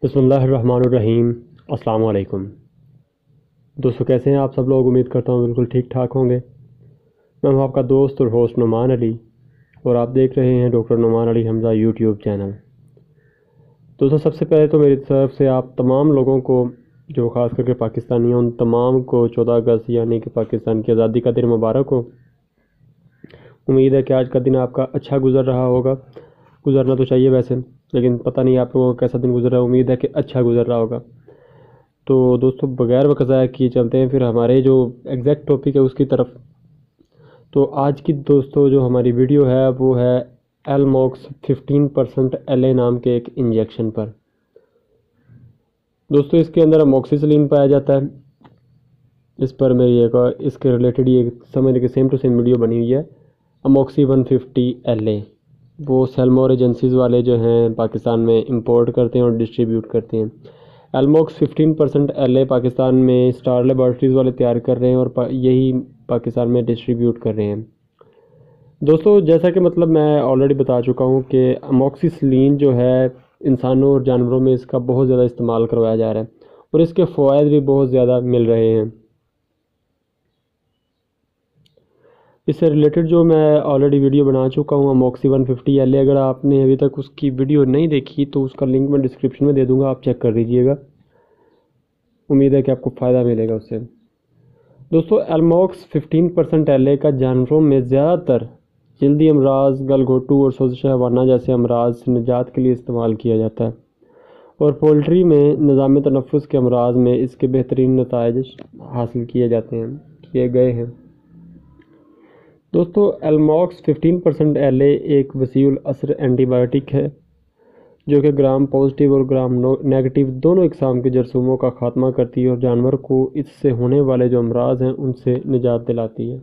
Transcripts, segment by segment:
بسم اللہ الرحمن الرحیم۔ السلام علیکم دوستو، کیسے ہیں آپ سب لوگ؟ امید کرتا ہوں بالکل ٹھیک ٹھاک ہوں گے۔ میں ہوں آپ کا دوست اور ہوسٹ نعمان علی، اور آپ دیکھ رہے ہیں ڈاکٹر نعمان علی حمزہ یوٹیوب چینل۔ دوستو، سب سے پہلے تو میری طرف سے آپ تمام لوگوں کو، جو خاص کر کے پاکستانی ہیں، ان تمام کو 14 اگست یعنی کہ پاکستان کی آزادی کا دن مبارک ہو۔ امید ہے کہ آج کا دن آپ کا اچھا گزر رہا ہوگا۔ گزرنا تو چاہیے ویسے، لیکن پتہ نہیں آپ کو کیسا دن گزر رہا ہے۔ امید ہے کہ اچھا گزر رہا ہوگا۔ تو دوستو، بغیر وقت ضائع کیے چلتے ہیں پھر ہمارے جو ایگزیکٹ ٹاپک ہے اس کی طرف۔ تو آج کی دوستو جو ہماری ویڈیو ہے وہ ہے ایلموکس 15% LA نام کے ایک انجیکشن پر۔ دوستو، اس کے اندر اموکسیسلین پایا جاتا ہے۔ اس پر میری اس کے ریلیٹڈ یہ سمجھ کے سیم ٹو سیم ویڈیو بنی ہوئی ہے۔ اموکسی 150 LA وہ سیلمور ایجنسیز والے جو ہیں پاکستان میں امپورٹ کرتے ہیں اور ڈسٹریبیوٹ کرتے ہیں۔ ایلموکس 15% LA پاکستان میں اسٹار لیبارٹریز والے تیار کر رہے ہیں اور یہی پاکستان میں ڈسٹریبیوٹ کر رہے ہیں۔ دوستو، جیسا کہ میں آلریڈی بتا چکا ہوں کہ اموکسیسلین جو ہے انسانوں اور جانوروں میں اس کا بہت زیادہ استعمال کروایا جا رہا ہے، اور اس کے فوائد بھی بہت زیادہ مل رہے ہیں۔ اس سے ریلیٹڈ جو میں آلریڈی ویڈیو بنا چکا ہوں اموکسی 150 LA، اگر آپ نے ابھی تک اس کی ویڈیو نہیں دیکھی تو اس کا لنک میں ڈسکرپشن میں دے دوں گا، آپ چیک کر لیجئے گا۔ امید ہے کہ آپ کو فائدہ ملے گا اس سے۔ دوستو، ایلموکس 15% LA کا جانوروں میں زیادہ تر جلدی امراض، گل گھوٹو اور سوزش حیوانہ جیسے امراض سے نجات کے لیے استعمال کیا جاتا ہے، اور پولٹری میں نظام تنفس کے امراض میں اس کے بہترین نتائج حاصل کیے گئے ہیں۔ دوستو، ایلموکس 15% LA ایک وسیع الاثر اینٹی بائیوٹک ہے جو کہ گرام پازیٹیو اور گرام نیگیٹو دونوں اقسام کے جرثوموں کا خاتمہ کرتی ہے اور جانور کو اس سے ہونے والے جو امراض ہیں ان سے نجات دلاتی ہے۔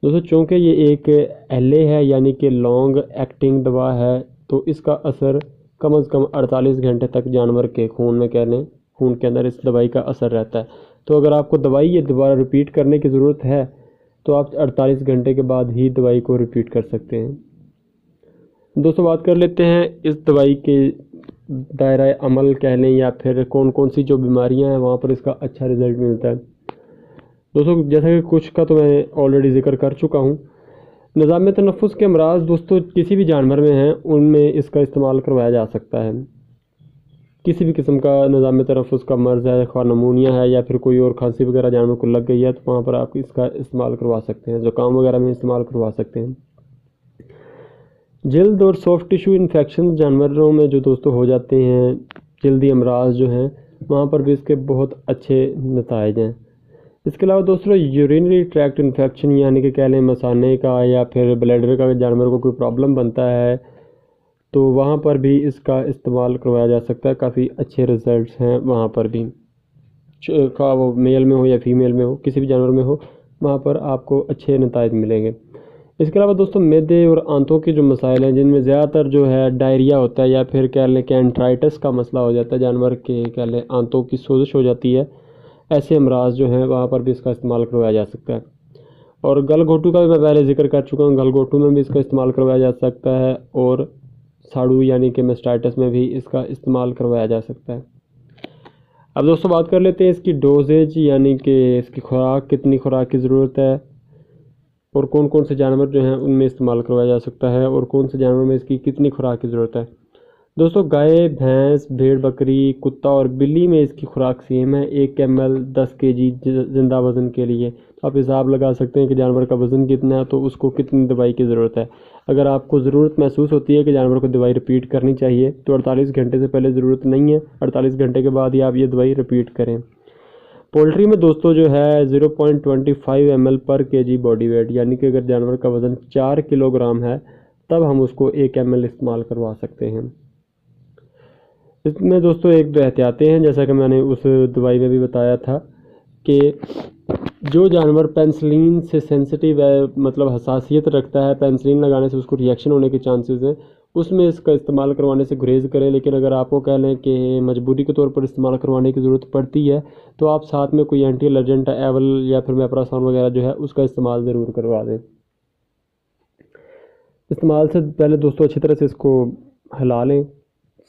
دوستو، چونکہ یہ ایک LA ہے یعنی کہ لانگ ایکٹنگ دوا ہے، تو اس کا اثر کم از کم 48 گھنٹے تک جانور کے خون کے اندر اس دوائی کا اثر رہتا ہے۔ تو اگر آپ کو دوائی یہ دوبارہ ریپیٹ کرنے کی ضرورت ہے تو آپ 48 گھنٹے کے بعد ہی دوائی کو ریپیٹ کر سکتے ہیں۔ دوستو، بات کر لیتے ہیں اس دوائی کے دائرہ عمل کہہ لیں یا پھر کون سی جو بیماریاں ہیں وہاں پر اس کا اچھا رزلٹ ملتا ہے۔ دوستو، جیسا کہ کچھ کا تو میں آلریڈی ذکر کر چکا ہوں۔ نظام تنفس کے امراض دوستو کسی بھی جانور میں ہیں، ان میں اس کا استعمال کروایا جا سکتا ہے۔ کسی بھی قسم کا نظام تنفس کا مرض ہے، خواہ نمونیا ہے یا پھر کوئی اور کھانسی وغیرہ جانور کو لگ گئی ہے، تو وہاں پر آپ اس کا استعمال کروا سکتے ہیں، زکام وغیرہ میں استعمال کروا سکتے ہیں۔ جلد اور سافٹ ٹیشو انفیکشن جانوروں میں جو دوستو ہو جاتے ہیں، جلدی امراض جو ہیں، وہاں پر بھی اس کے بہت اچھے نتائج ہیں۔ اس کے علاوہ دوستو، یورینری ٹریکٹ انفیکشن یعنی کہ کہہ لیں مثانے کا یا پھر بلیڈر کا جانور کو کوئی پرابلم بنتا ہے تو وہاں پر بھی اس کا استعمال کروایا جا سکتا ہے۔ کافی اچھے رزلٹس ہیں وہاں پر بھی، خواہ وہ میل میں ہو یا فیمیل میں ہو، کسی بھی جانور میں ہو، وہاں پر آپ کو اچھے نتائج ملیں گے۔ اس کے علاوہ دوستو، معدے اور آنتوں کے جو مسائل ہیں جن میں زیادہ تر جو ہے ڈائریا ہوتا ہے یا پھر کہہ لیں کہ انٹرائٹس کا مسئلہ ہو جاتا ہے، جانور کے کہہ لیں آنتوں کی سوزش ہو جاتی ہے، ایسے امراض جو ہیں وہاں پر بھی اس کا استعمال کروایا جا سکتا ہے۔ اور گل گھوٹو کا بھی میں پہلے ذکر کر چکا ہوں، گل گھوٹو میں بھی اس کا استعمال کروایا جا سکتا ہے، اور ساڑو یعنی کہ میسٹائٹس میں بھی اس کا استعمال کروایا جا سکتا ہے۔ اب دوستو، بات کر لیتے ہیں اس کی ڈوزیج یعنی کہ اس کی خوراک، کتنی خوراک کی ضرورت ہے، اور کون سے جانور جو ہیں ان میں استعمال کروایا جا سکتا ہے، اور کون سے جانور میں اس کی کتنی خوراک کی ضرورت ہے۔ دوستو، گائے، بھینس، بھیڑ بکری، کتا اور بلی میں اس کی خوراک سیم ہے، 1 ml 10 kg زندہ وزن کے لیے۔ آپ حساب لگا سکتے ہیں کہ جانور کا وزن کتنا ہے تو اس کو کتنی دوائی کی ضرورت ہے۔ اگر آپ کو ضرورت محسوس ہوتی ہے کہ جانور کو دوائی ریپیٹ کرنی چاہیے تو 48 گھنٹے سے پہلے ضرورت نہیں ہے، 48 گھنٹے کے بعد ہی آپ یہ دوائی ریپیٹ کریں۔ پولٹری میں دوستو جو ہے 0.25 ml پر kg باڈی ویٹ، یعنی کہ اگر جانور کا وزن 4 کلو گرام ہے تب ہم اس کو 1 ml استعمال کروا سکتے ہیں۔ اس میں دوستو ایک دو احتیاطیں ہیں، جیسا کہ میں نے اس دوائی میں بھی بتایا تھا کہ جو جانور پینسلین سے سینسٹیو ہے، حساسیت رکھتا ہے، پینسلین لگانے سے اس کو ریئیکشن ہونے کے چانسز ہیں، اس میں اس کا استعمال کروانے سے گریز کریں۔ لیکن اگر آپ کو کہہ لیں کہ مجبوری کے طور پر استعمال کروانے کی ضرورت پڑتی ہے تو آپ ساتھ میں کوئی اینٹی الرجنٹ ایول یا پھر میپراسون وغیرہ جو ہے اس کا استعمال ضرور کروا دیں۔ استعمال سے پہلے دوستو اچھی طرح سے اس کو ہلا لیں،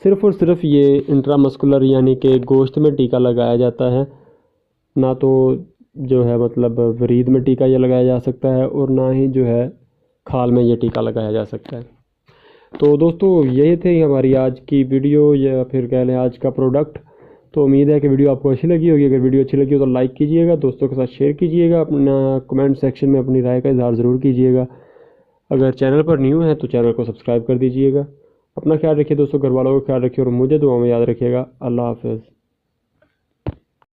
صرف اور صرف یہ انٹرامسکولر یعنی کہ گوشت میں ٹیکا لگایا جاتا ہے، نہ تو جو ہے مطلب ورید میں ٹیکا یہ لگایا جا سکتا ہے اور نہ ہی جو ہے کھال میں یہ ٹیکا لگایا جا سکتا ہے۔ تو دوستو یہی تھی ہماری آج کی ویڈیو یا پھر کہہ لیں آج کا پروڈکٹ۔ تو امید ہے کہ ویڈیو آپ کو اچھی لگی ہوگی۔ اگر ویڈیو اچھی لگی ہو تو لائک کیجیے گا، دوستوں کے ساتھ شیئر کیجیے گا، اپنا کمنٹ سیکشن میں اپنی رائے کا اظہار ضرور کیجیے گا۔ اگر چینل پر نیو ہے تو چینل کو سبسکرائب کر دیجیے گا۔ اپنا خیال رکھیے دوستوں، گھر والوں کا خیال رکھیے اور مجھے دعاؤں میں یاد رکھیے گا۔ اللہ حافظ۔